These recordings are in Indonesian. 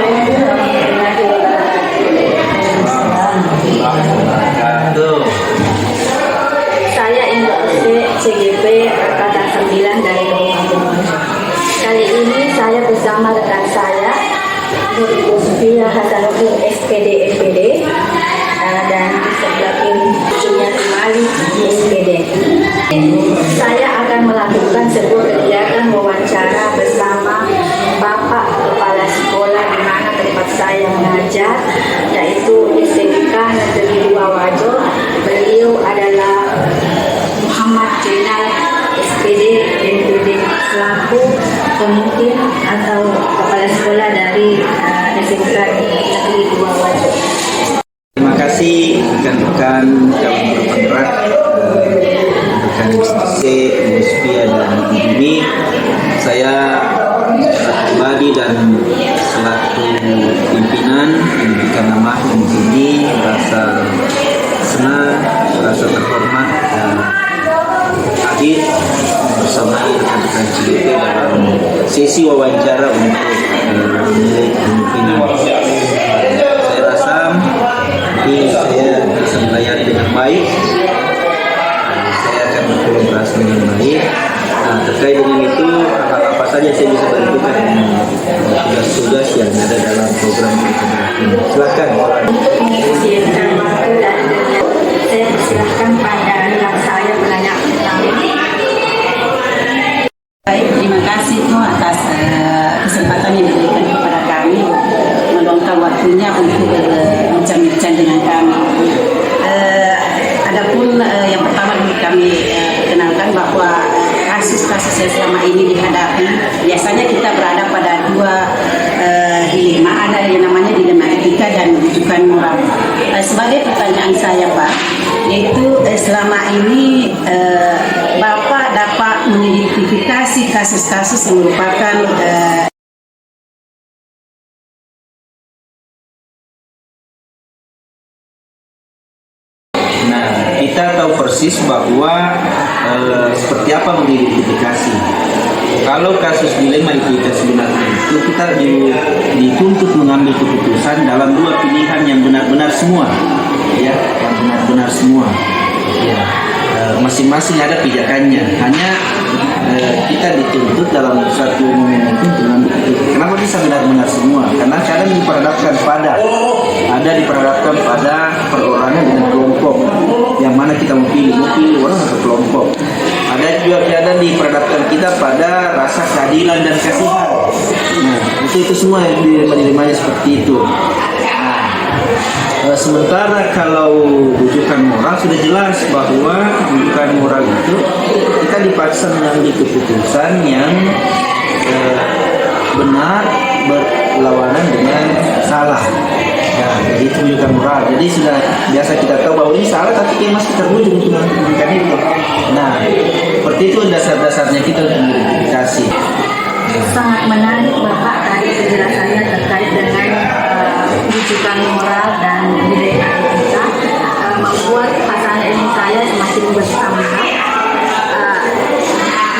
Saya Indo CGP Angkatan 9 dari Kabupaten. Kali ini saya bersama rekan saya Nurul Hasanuddin SPD MPD dan di sebelah kiri Sunyati Malik SPD. Saya akan melakukan sebuah kegiatan wawancara bersama Bapak Kepala Sekolah di mana tempat saya mengajar, yaitu SMK Negeri 2 Wajo. Beliau adalah Muhammad Jenal SPD MPD selaku pemimpin atau kepala sekolah dari SMK Negeri 2 Wajo. Terima kasih rekan-rekan kawan bergerak, rekan C, Muspia dan ini saya pribadi dan selaku pimpinan memberikan nama ini rasa senang, rasa terhormat dan hadir bersama rekan-rekan CGP dalam sesi wawancara untuk memilih pimpinan. Saya rasa saya bisa melayani dengan baik. Saya akan berkolaborasi dengan baik. Terkait dengan itu, hal apa saja saya bisa bantukan tugas-tugas yang ada dalam program ini. Silakan. Untuk mengisi waktu dan saya persilahkan pada rekan saya menanya pertama. Baik, terima kasih atas kesempatan yang diberikan kepada kami meluangkan waktunya untuk bincang-bincang dengan kami. Adapun yang pertama kami perkenalkan bahwa kasus-kasus yang selama ini dihadapi biasanya kita berada pada dua dilema, ada yang namanya dilema etika dan rujukan moral. Sebagai pertanyaan saya Pak, yaitu selama ini Bapak dapat mengidentifikasi kasus-kasus yang merupakan kita tahu persis bahwa seperti apa mengidentifikasi. Kalau kasus dilema etika sebenarnya itu kita dituntut mengambil keputusan dalam dua pilihan yang benar-benar semua, ya, yang benar-benar semua, ya. Masing-masing ada pijakannya. Hanya kita dituntut dalam satu momen itu untuk mengambil keputusan. Kenapa bisa benar-benar semua? Karena kadang diperhadapkan pada perorangan dengan kelompok yang mana kita mau pilih orang atau kelompok. Ada juga kadang diperhadapkan kita pada rasa keadilan dan kasihan. Nah, itu semua yang dilema-dilemanya seperti itu. Sementara kalau rujukan moral sudah jelas bahwa rujukan moral itu kita dipaksa mengambil keputusan yang benar berlawanan dengan salah. Nah, jadi itu rujukan moral. Jadi sudah biasa kita tahu bahwa ini salah, tapi kita masih terwujud untuk menentukan itu. Nah, seperti itu dasar-dasarnya kita untuk mengidentifikasi. Sangat menarik Bapak tadi penjelasannya terkait dengan rujukan moral dan dilema etika, membuat pasangan ilmu saya semakin bertambah.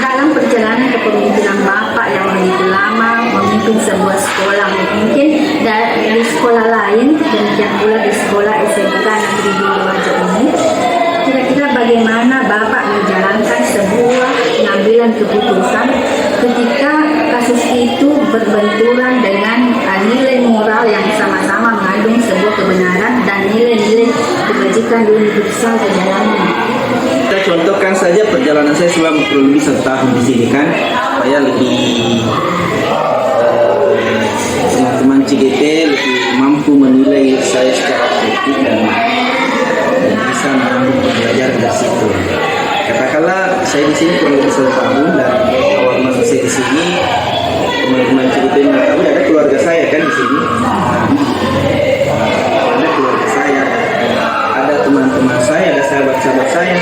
Dalam perjalanan kepemimpinan Bapak yang begitu lama memimpin sebuah sekolah, mungkin dari sekolah lain, demikian pula di sekolah SMK Negeri 2 Wajo ini, kira-kira bagaimana Bapak menjalankan sebuah pengambilan keputusan ketika kasus itu berbenturan dengan nilai moral yang sama-sama mengandung sebuah kebenaran dan nilai-nilai kebajikan dalam hidup saya di dalamnya. Kita contohkan saja perjalanan saya selama kurang lebih 1 tahun di sini kan, supaya lebih teman-teman CGP lebih mampu menilai saya secara kritis dan bisa mengambil pembelajaran dari situ. Katakanlah saya di sini kurang lebih 1 tahun dan awal masa saya di sini teman-teman CGP mengetahui ada keluarga saya kan di sini. Ada keluarga saya, ada teman-teman saya, ada sahabat-sahabat saya.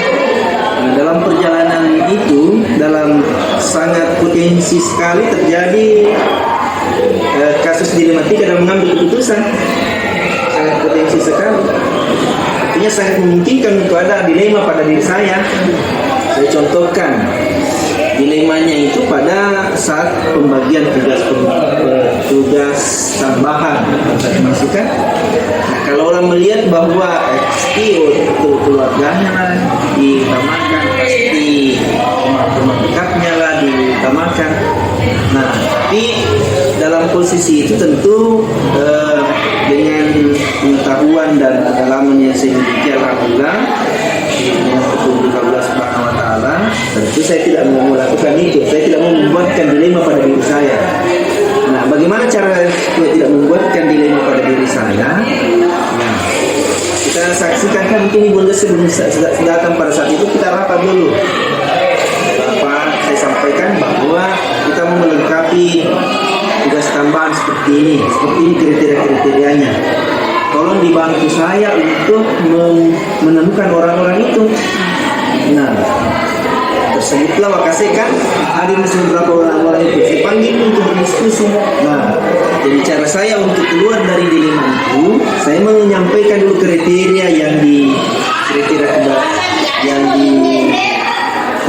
Nah, dalam perjalanan itu, dalam sangat potensi sekali terjadi kasus dilematika dalam mengambil keputusan, sangat potensi sekali. Artinya sangat memungkinkan untuk ada dilema pada diri saya. Saya contohkan dilemanya itu pada saat pembagian tugas tugas tambahan untuk dimasukkan. Nah, kalau orang melihat bahwa pasti untuk keluarganya lah diutamakan, pasti teman-teman dekatnya lah diutamakan. Nah, tapi dalam posisi itu tentu dengan pengetahuan dan pengalaman yang saya miliki, alhamdulillah, dengan petunjuk Allah Subhanahu Wa Taala, tentu saya tidak mau melakukan itu. Saya tidak mau membuatkan dilema pada diri saya. Nah, bagaimana cara supaya tidak membuatkan dilema pada diri saya? Nah, kita saksikan kan mungkin Bunda sebelum datang pada saat itu kita rapat dulu. Saya sampaikan bahwa kita mau melengkapi tugas tambahan seperti ini kriteria-kriterianya. Tolong dibantu saya untuk menemukan orang-orang itu. Nah, tersebutlah Wakasek kan hadir beberapa orang-orang itu. Saya panggil untuk berdiskusi. Nah, jadi cara saya untuk keluar dari dilema itu, saya menyampaikan dulu kriteria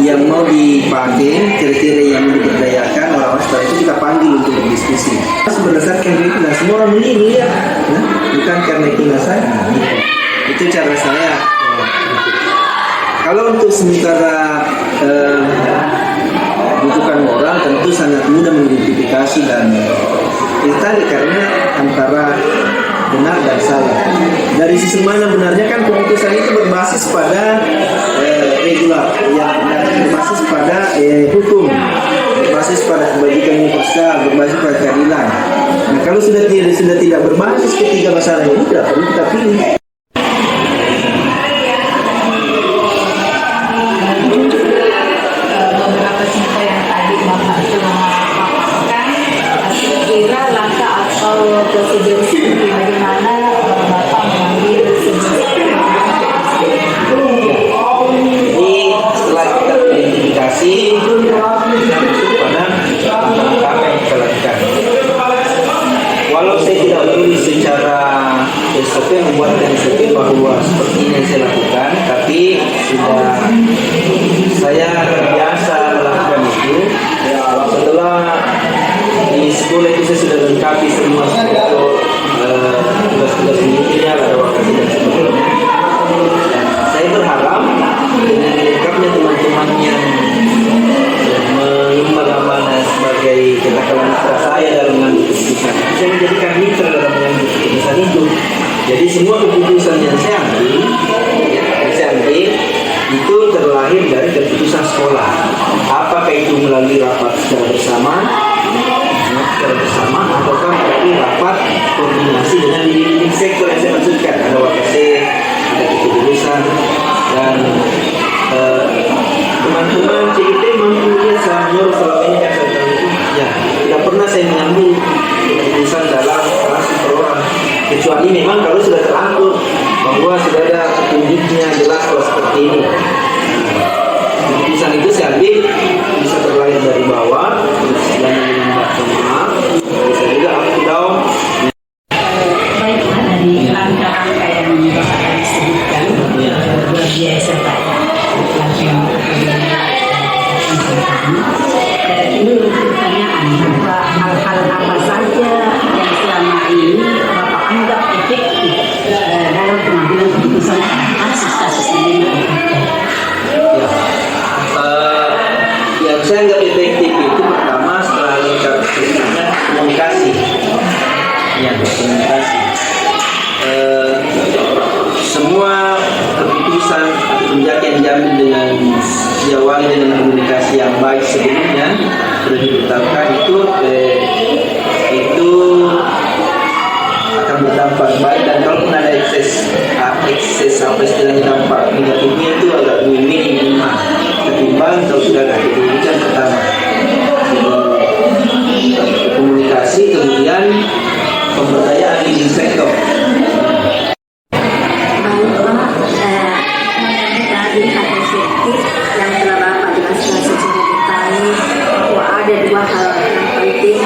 yang mau dipakai, kriteria yang diberdayakan orang-orang. Setelah itu kita panggil untuk berdiskusi. Berdasarkan itu, nah semua orang ini ya, nah, bukan karena itu saya. Nah, itu cara saya. Kalau untuk sementara rujukan moral tentu sangat mudah mengidentifikasi dan ditarik karena antara benar dan salah. Dari sisi mana benarnya kan pemutusan itu berbasis pada regular, yang berbasis pada hukum, berbasis pada kebajikan universal, berbasis pada keadilan. Nah, kalau sudah tidak berbasis ketiga masalah ini, tidak perlu kita pilih. Beberapa cerita yang tadi Bapak telah paparkan, kira langkah atau prosedur seperti bagaimana Bapak mengambil sebuah Jadi setelah kita identifikasi pada langkah yang kita lakukan. Walau saya tidak menulis secara SOP, membuatkan SOP bahwa seperti ini yang saya lakukan, tapi sudah saya terbiasa melakukan itu. Setelah di sekolah itu saya sudah lengkapi semua tugas-tugas minimalnya, ada waktu dan sebagainya. Saya berharap dengan lengkapnya teman-teman yang mengembang amanah sebagai katakanlah mitra saya dalam mengambil keputusan, saya menjadikan mitra dalam mengambil keputusan itu. Jadi semua keputusan yang saya ambil itu terlahir dari keputusan sekolah. Apakah itu melalui rapat secara bersama, ataukah melalui rapat koordinasi dengan di sektor yang saya maksudkan. Ada Wakasek, ada keputusan, dan teman-teman CIT mampu melihat selama ini kan saya tahu itu, ya tidak pernah saya mengambil keputusan dalam langsung per orang, kecuali memang kalau sudah teratur bahwa sudah ada petunjuknya jelas kalau seperti ini. Keputusan itu saya ambil bisa terlahir dari bawah, dan dengan bahasa bisa juga up to down. Baiklah, dari langkah-langkah yang Bapak tadi sebutkan, luar biasa Pak. Ini pertanyaan bahwa hal-hal apa saja yang selama ini Bapak anggap efektif dalam pengambilan keputusan kasus-kasus ini. Yang saya anggap efektif itu pertama setelah lengkap komunikasi. Ya, komunikasi. Semua keputusan yang diambil dengan diawali dengan komunikasi yang baik sebelumnya sudah diberitahukan itu akan berdampak baik, dan kalau ada ekses apa istilahnya dampak negatifnya itu agak minim ketimbang kalau sudah ada keputusan pertama. Komunikasi, kemudian pemberdayaan di sektor. Lihat efektif yang telah Bapak jelaskan secara detail bahwa ada dua hal yang penting,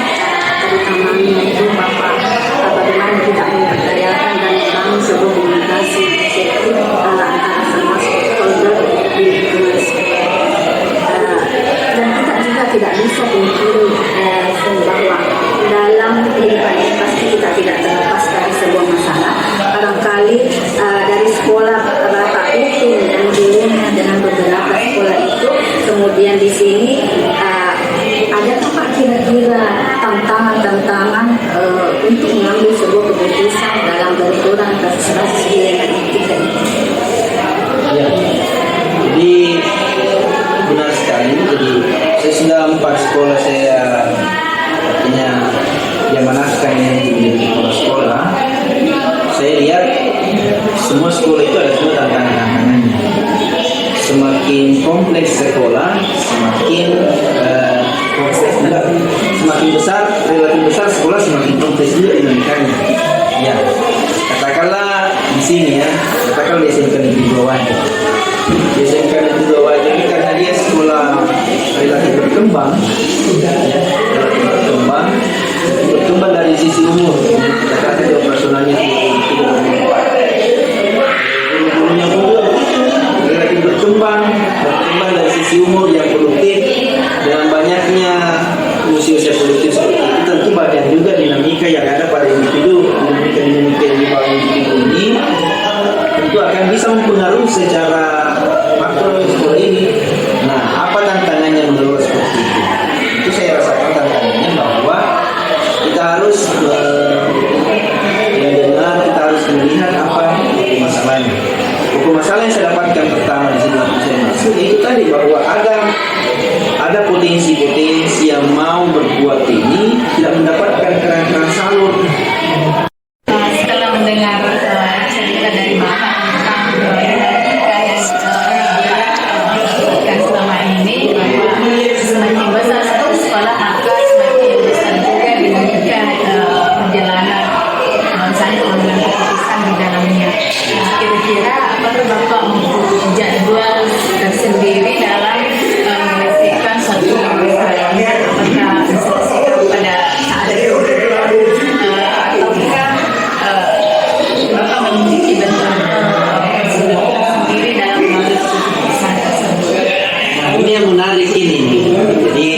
terutamanya itu Bapak bagaimana kita memperdayakan dan membangun sebuah komunikasi efektif antara semua stakeholder di lingkungan sekolah. Dan kita juga ada tantangan-tantangan untuk mengambil sebuah keputusan dalam benturan kasus dilema etika itu. Ya, jadi benar sekali. Jadi saya sudah 4 sekolah saya artinya diamanahkan menjadi kepala sekolah. Saya lihat semua sekolah itu ada semua tantangan-tantangannya. Semakin kompleks sekolah, semakin semakin besar, relatif besar sekolah semakin kompleks juga dinamikanya. Ya, katakanlah di sini ya, katakanlah di SMK Negeri 2 Wajo. Di SMK Negeri 2 Wajo ini karena dia sekolah relatif berkembang, ya, berkembang dari sisi umur. Katakan di operasionalnya tidak bermanfaat. Gurunya pun relatif berkembang dari sisi umur yang produktif. Dengan banyaknya usia-usia produktif seperti itu, tentu banyak juga dinamika yang ada pada individu, dinamika yang di bawah individu ini tentu akan bisa mempengaruhi secara makro sekolah ini. Nah, apa tantangannya menurut seperti itu? Itu saya rasakan tantangannya bahwa kita harus mendengar, kita harus melihat apa hukum masalahnya. Hukum masalah yang saya dapatkan pertama di sini waktu saya masuk itu tadi bahwa ada potensi-potensi yang mau berbuat ini tidak mendapatkan keran-keran salur. Setelah mendengar cerita dari Bapak tentang dinamika yang dilakukan selama ini, bahwa semakin besar satu sekolah maka semakin besar juga dinamika perjalanan misalnya pengambilan keputusan di dalamnya. Kira-kira apakah Bapak mempunyai jadwal tersendiri dalam menyelesaikan satu masalah? Apakah diselesaikan pada saat itu ataukah Bapak memiliki bentuk prosedur tersendiri dalam mengambil keputusan tersebut? Ini yang menarik ini. Jadi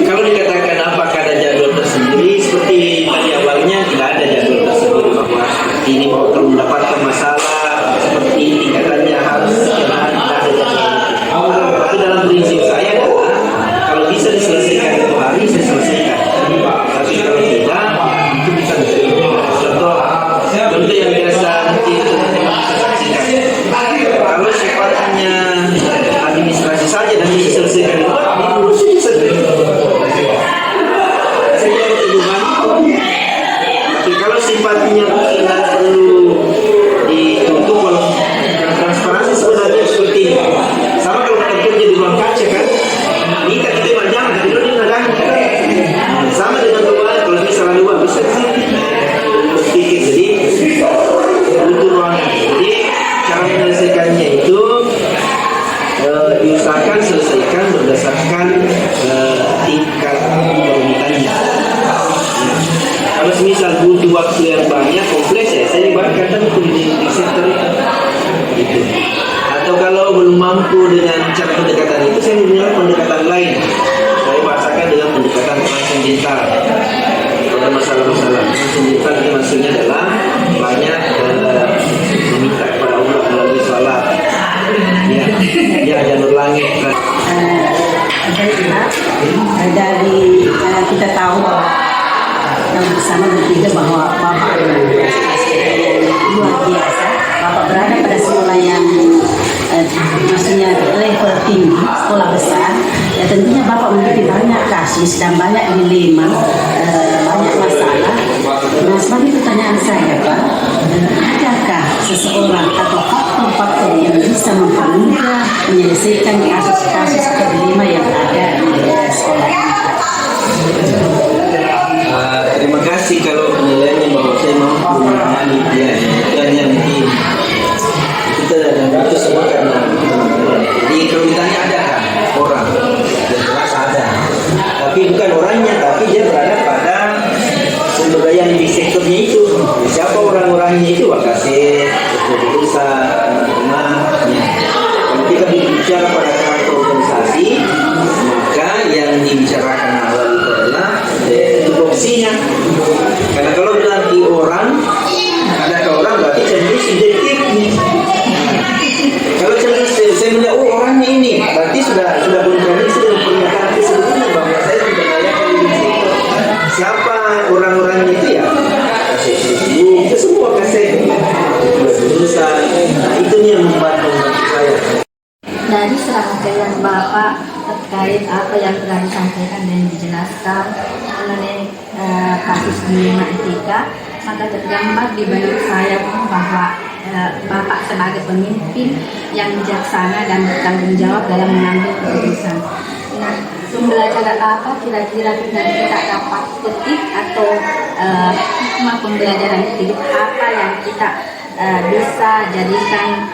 kalau dikatakan apakah ada jadwal tersendiri, seperti pada awalnya tidak ada jadwal tersendiri bahwa seperti ini bahwa kalau mendapatkan masalah seperti ini tingkatannya harus tidak ada jadwal. Tapi dalam prinsip saya adalah kalau bisa diselesaikan itu hari saya selesaikan. Tapi kalau tidak itu bisa diterima. Contoh yang biasa nanti kita saksikan. Kalau sifatnya administrasi saja dan bisa selesaikan itu harus bisa tapi kalau sifatnya tidak perlu ditutup kalau transparansi sebenarnya seperti ini. Sama kalau kita kerja di ruang kaca kan, kita jangan tidur di negara. Sama dengan ruang, kalau misalnya luar bisa berpikir jadi butuh ruangan. Jadi cara menyelesaikannya itu diusahakan selesaikan berdasarkan tingkat kerumitannya. Kalau misal butuh waktu yang banyak kompleks ya saya libatkan tentu di sektor itu. Atau kalau belum mampu dengan cara pendekatan itu saya menggunakan pendekatan lain. Saya bahasakan dengan pendekatan transendental. Pada masalah-masalah transendental itu maksudnya adalah banyak meminta kepada Allah melalui salat. Ya janur langit. Dari kita tahu bahwa yang bersama bertiga bahwa Bapak adalah luar biasa. Bapak berada pada sekolah yang maksudnya level tinggi, sekolah besar. Ya tentunya Bapak memiliki banyak kasus dan banyak dilema, banyak masalah. Nah, sebagai pertanyaan saya, Pak, adakah seseorang atau faktor-faktor yang bisa mempermudah menyelesaikan kasus-kasus atau dilema yang ada di sekolah ini? Terima kasih kalau penilaiannya bahwa saya mampu menangani dia. Dan yang mungkin kita dan itu semua karena jadi kalau ditanya ada kan orang yang jelas ada, tapi bukan orangnya, tapi dia berada pada sumber daya yang di sektornya itu. Siapa orang-orangnya itu? Wakasih, keputusan, rumahnya. Kalau kita bicara pada karakter organisasi, maka yang dibicarakan awal itu adalah tupoksinya. Karena kalau nanti orang ada ke orang berarti cenderung subjektifnya. Kalau cenderung saya melihat orangnya ini berarti sudah berkontradiksi dengan pernyataan sebelumnya bahwa dari apa yang telah disampaikan dan dijelaskan mengenai kasus dilema etika, maka tergambar di benak saya bahwa Bapak sebagai pemimpin yang bijaksana dan bertanggung jawab dalam mengambil keputusan. Nah, pembelajaran apa kira-kira kita dapat petik atau hikmah pembelajaran hidup apa yang kita bisa jadikan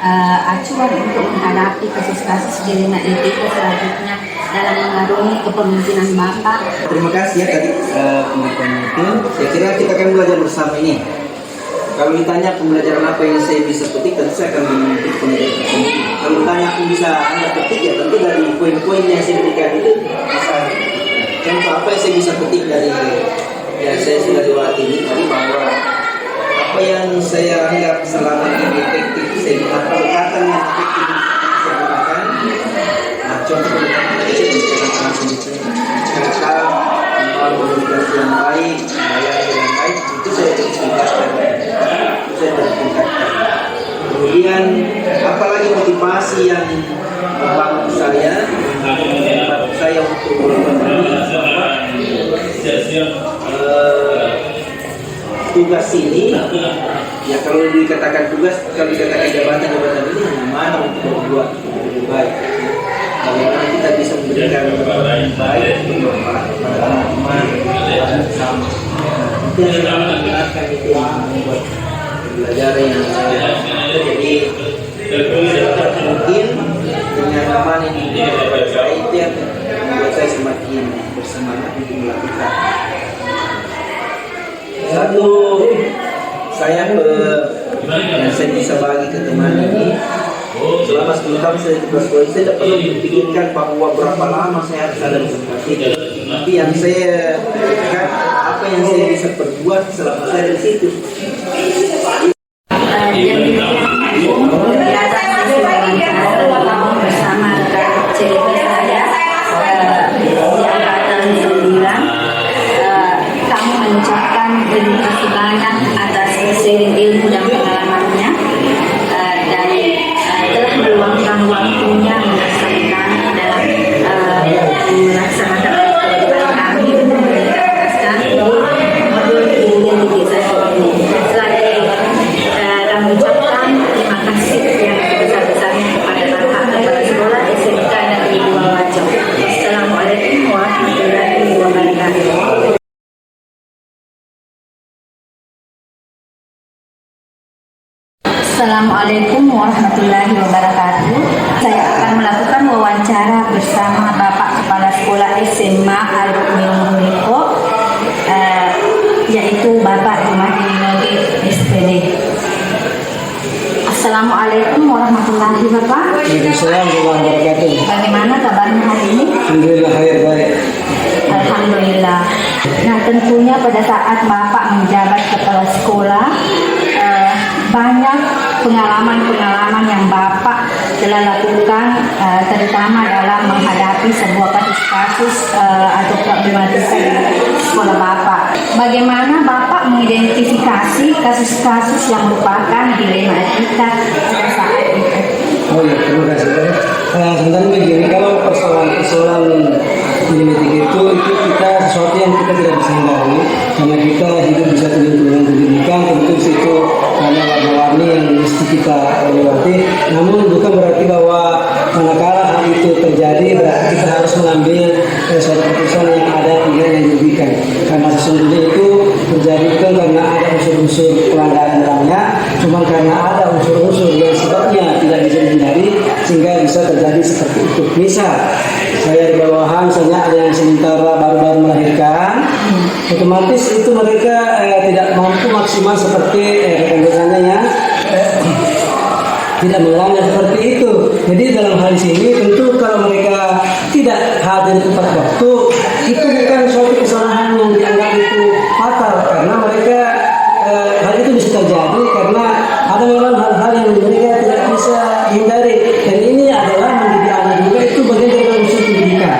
acuan untuk menghadapi kasus-kasus dilema etika selanjutnya dalam mengarungi kepemimpinan Bapak. Terima kasih ya tadi pemimpin. Saya kira kita akan belajar bersama ini. Kalau ditanya pembelajaran apa yang saya bisa petik, tentu saya akan mengikuti pembelajaran. Kalau ditanya aku bisa Anda petik, ya tentu dari poin-poin yang saya berikan itu bisa. Contoh apa yang saya bisa petik dari yang saya sudah lewati ini tadi, bahwa apa yang saya anggap selama ini efektif, saya gunakan pendekatan yang efektif saya gunakan. Nah, contoh pendekatan kecil cara komunikasi yang baik, bayar yang baik, itu saya tingkatkan. Kemudian apalagi motivasi yang membantu saya untuk tugas ini, ya kalau dikatakan tugas, kalau dikatakan jabatan ini hanya mana untuk membuat lebih baik. Bagaimana kita bisa memberikan yang baik untuk para teman-teman bersama. Itu yang saya menggunakan itu membuat belajar yang jadi mungkin dengan aman ini saya itu yang membuat saya semakin bersemangat untuk melakukan. Satu, saya yang saya bisa bagi ke teman ini, selama 10 tahun saya tugas polisi, saya tidak perlu berpikirkan bahwa berapa lama saya harus ada di tempat itu. Tapi yang saya pikirkan apa yang saya bisa perbuat selama saya di situ. Bersama rekan CDP saya di angkatan 9, kami mengucapkan terima kasih banyak atas sharing ilmu dan pengalamannya, dan telah meluangkan waktunya bersama dalam melaksanakan kewajiban kami untuk menjelaskan modul identifikasi ini. Selain kami ucapkan terima kasih yang sebesar-besarnya kepada Bapak Kepala Sekolah SMK Negeri 2 Wajah. Assalamualaikum warahmatullahi wabarakatuh. Assalamualaikum warahmatullahi wabarakatuh. Saya akan melakukan wawancara bersama Bapak Kepala Sekolah SMA Al-Mu'minun Depok, yaitu Bapak Jumadi Nodi SPD. Assalamualaikum warahmatullahi wabarakatuh. Waalaikumsalam warahmatullahi wabarakatuh. Bagaimana kabarnya hari ini? Alhamdulillah baik. Alhamdulillah. Nah, tentunya pada saat Bapak menjabat kepala sekolah, banyak pengalaman-pengalaman yang Bapak telah lakukan, terutama dalam menghadapi sebuah kasus-kasus atau problematika di sekolah Bapak. Bagaimana Bapak mengidentifikasi kasus-kasus yang merupakan dilema etika pada saat itu? Oh ya, terima kasih banyak. Sebenarnya begini, kalau persoalan dilema etika itu kita sesuatu yang kita tidak bisa hindari, karena kita hidup bisa dengan pendidikan, tentu itu hanya warna-warni yang mesti kita lewati. Namun bukan berarti bahwa manakala hal itu terjadi berarti kita harus mengambil suatu keputusan yang ada tidak yang dirugikan, karena sesungguhnya itu terjadi bukan karena ada unsur-unsur pelanggaran dalamnya, cuma karena ada unsur-unsur yang sifatnya tidak bisa dihindari sehingga bisa terjadi seperti itu. Misal saya di bawahan, misalnya ada yang sementara baru-baru melahirkan, otomatis itu mereka tidak mampu maksimal seperti rekan-rekannya yang tidak melanggar seperti itu. Jadi dalam hal ini tentu kalau mereka tidak hadir tepat waktu, itu bukan suatu kesalahan yang dianggap itu fatal, karena mereka hal itu bisa terjadi karena ada memang hal-hal yang mereka tidak bisa hindari, dan ini adalah menjadi anak juga itu bagian dari unsur pendidikan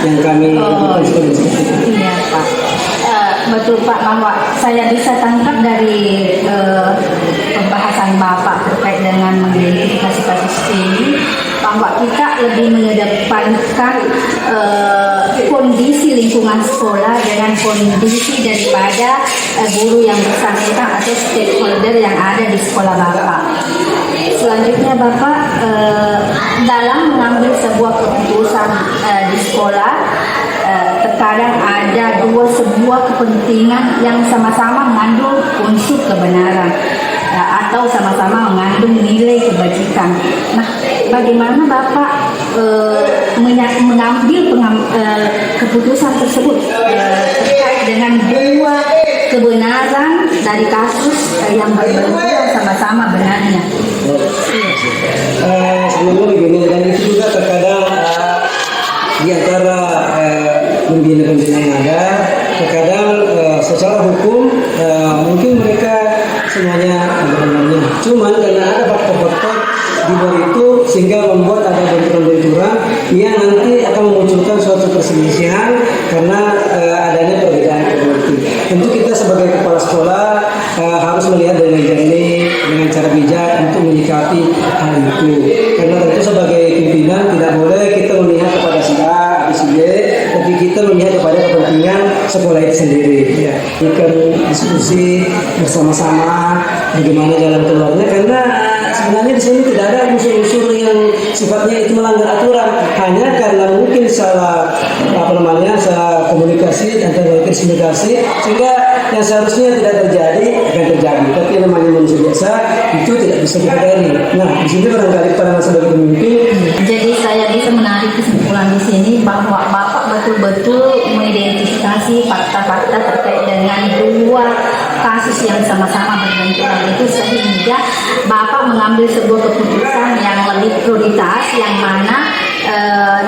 yang kami lakukan seperti itu. Iya Pak, betul Pak, bahwa saya bisa tangkap dari pembahasan Bapak terkait dengan mengidentifikasi kasus ini, bahwa bahwa kita lebih mengedepankan kondisi lingkungan sekolah dengan kondisi daripada guru yang bersangkutan atau stakeholder yang ada di sekolah Bapak. Selanjutnya Bapak dalam mengambil sebuah keputusan di sekolah, terkadang ada sebuah kepentingan yang sama-sama mengandung unsur kebenaran atau sama-sama mengandung nilai kebajikan. Nah, bagaimana Bapak mengambil keputusan tersebut terkait dengan dua kebenaran dari kasus yang berbenturan sama-sama benarnya? Sebenarnya begini, dan itu juga terkadang di antara pembina-pembina yang ada, terkadang secara hukum mungkin mereka semuanya ada benarnya, cuman karena ada faktor-faktor di bawah itu sehingga membuat ada benturan-benturan yang nanti akan memunculkan suatu perselisihan karena adanya perbedaan politik. Tentu kita sebagai kepala sekolah harus melihat dengan jernih, dengan cara bijak untuk menyikapi hal itu. Karena tentu sebagai pimpinan tidak boleh kita memihak kepada si A, si B, tapi kita memihak kepada kepentingan sekolah itu sendiri. Ya, kita diskusi bersama-sama bagaimana jalan keluarnya, karena sebenarnya di sini tidak ada unsur-unsur yang sifatnya itu melanggar aturan, hanya karena mungkin salah salah komunikasi antara komunikasi sehingga yang seharusnya tidak terjadi akan terjadi. Tapi namanya manusia biasa itu tidak bisa dihindari. Nah, di sini barangkali para sebagai pemimpin. Jadi saya bisa menarik kesimpulan di sini bahwa Bapak betul-betul mengidentifikasi fakta-fakta terkait dengan dua kasus yang sama-sama berbenturan itu, sehingga Bapak mengambil sebuah keputusan yang lebih prioritas, yang mana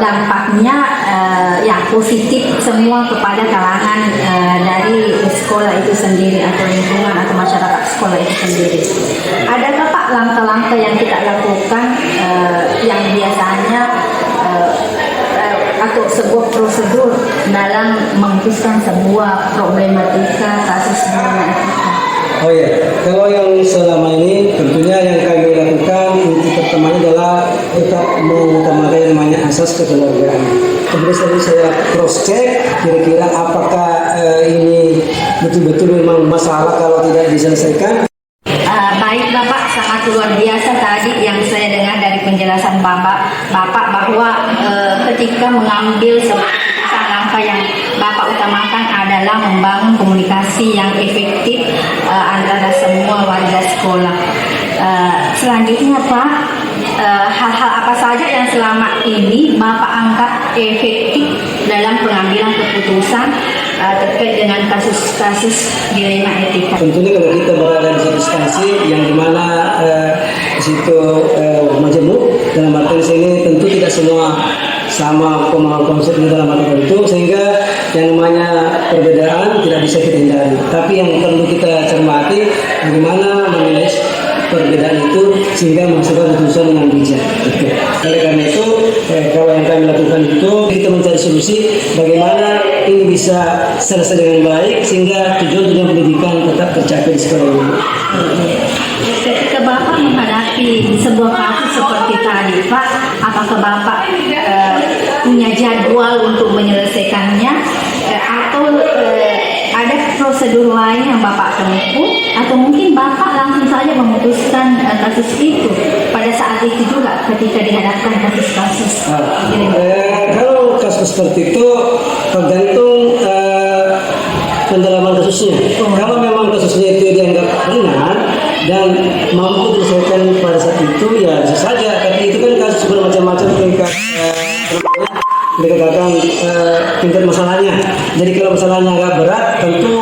dampaknya yang positif semua kepada kalangan dari sekolah itu sendiri atau lingkungan atau masyarakat sekolah itu sendiri. Adakah Pak langkah-langkah yang kita lakukan yang biasanya atau sebuah prosedur dalam memutuskan sebuah problematika kasus problematika? Oh ya, kalau yang selama ini tentunya yang kami lakukan itu pertama adalah tetap mengutamakan yang namanya asas kekeluargaan. Kemudian tadi saya cross check kira-kira apakah ini betul-betul memang masalah kalau tidak diselesaikan. Baik Bapak, sangat luar biasa tadi yang saya dengar dari penjelasan Bapak bahwa ketika mengambil langkah yang Bapak utamakan adalah membangun komunikasi yang efektif antara semua warga sekolah. Selanjutnya Pak, hal-hal apa saja yang selama ini Bapak anggap efektif dalam pengambilan keputusan terkait dengan kasus-kasus dilema etika? Tentunya kalau kita berada di satu instansi yang dimana di situ majemuk, dalam arti sini tentu tidak semua sama pemahaman konsepnya dalam arti itu, sehingga yang namanya perbedaan tidak bisa kita hindari. Tapi yang perlu kita cermati bagaimana menilai perbedaan itu sehingga menghasilkan keputusan yang bijak. Oleh karena itu, kalau yang kami lakukan itu kita mencari solusi bagaimana ini bisa selesai dengan baik sehingga tujuan pendidikan tetap tercapai di sekolah ini. Ketika Bapak menghadapi sebuah kasus seperti tadi Pak, apakah Bapak punya jadwal untuk menyelesaikannya atau ada prosedur lain yang Bapak tempuh, atau mungkin Bapak langsung saja memutuskan kasus itu pada saat itu juga ketika dihadapkan kasus-kasus? Kalau kasus seperti itu tergantung pendalaman kasusnya. Kalau memang kasusnya itu dianggap ringan dan mampu diselesaikan pada saat itu, ya bisa saja. Tapi itu kan kasus bermacam-macam tingkat dikatakan tingkat masalahnya. Jadi kalau masalahnya agak berat, tentu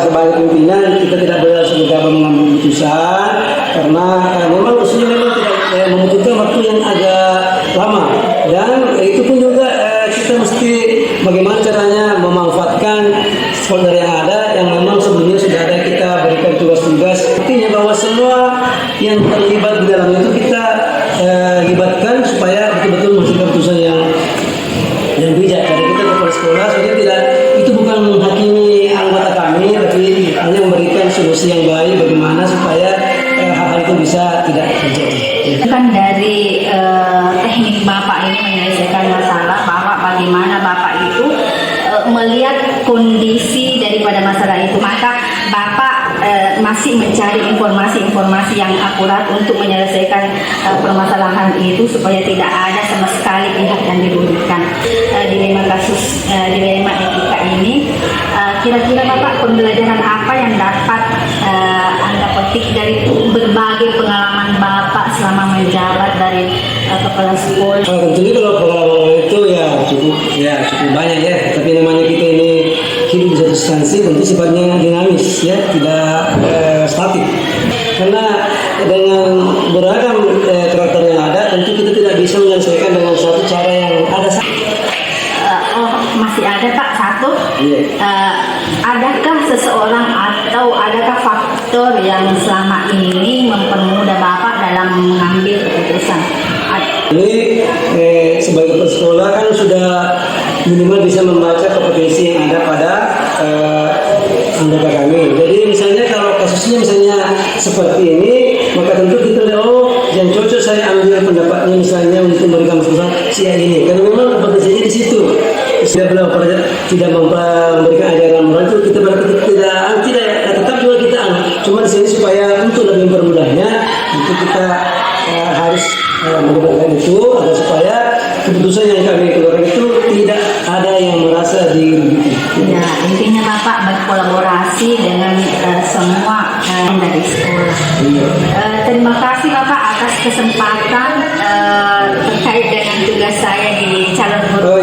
sebagai pimpinan kita tidak boleh langsung mengambil keputusan karena memang kasusnya memang tidak membutuhkan waktu yang agak lama, dan itu pun juga kita mesti bagaimana caranya memanfaatkan folder yang ada yang memang sebelumnya sudah ada, kita berikan tugas-tugas. Artinya bahwa semua yang terlibat di dalam itu kita libatkan supaya betul-betul menghasilkan keputusan yang bijak. Jadi kita kepala sekolah saja tidak, itu bukan menghakimi anggota kami, tapi hanya memberikan solusi yang baik bagaimana supaya hal-hal itu bisa tidak terjadi. Kan dari teknik melihat kondisi daripada masalah itu, maka Bapak masih mencari informasi-informasi yang akurat untuk menyelesaikan permasalahan itu supaya tidak ada sama sekali pihak yang dirugikan. Dilema etika ini, kira-kira Bapak pembelajaran apa yang dapat Anda petik dari berbagai pengalaman Bapak selama menjabat dari kepala sekolah? Tentunya kalau pengalaman itu cukup banyak ya. Tapi namanya kita ini hidup di satu instansi, tentu sifatnya dinamis ya, tidak statik. Karena dengan beragam karakter yang ada, tentu kita tidak bisa menyelesaikan dengan suatu cara yang ada. Masih ada Pak satu. Iya. Adakah seseorang atau adakah faktor yang selama ini mempermudah Bapak dalam mengambil keputusan? Ini sebagai kepala sekolah kan sudah minimal bisa membaca kompetensi yang ada pada anggota kami. Jadi misalnya kalau kasusnya misalnya seperti ini, maka tentu kita lihat, yang cocok saya ambil pendapatnya misalnya untuk memberikan masukan si ini. Karena memang kompetensinya di situ. Tidak memberikan ajaran moral itu kita tidak tetap juga kita cuma di sini supaya untuk lebih mempermudahnya itu kita harus menggunakan itu agar supaya keputusan yang kami keluarkan itu tidak ada yang merasa dirugikan. Ya, intinya Bapak berkolaborasi dengan semua dari sekolah. Terima kasih Bapak atas kesempatan terkait dengan tugas saya di calon guru.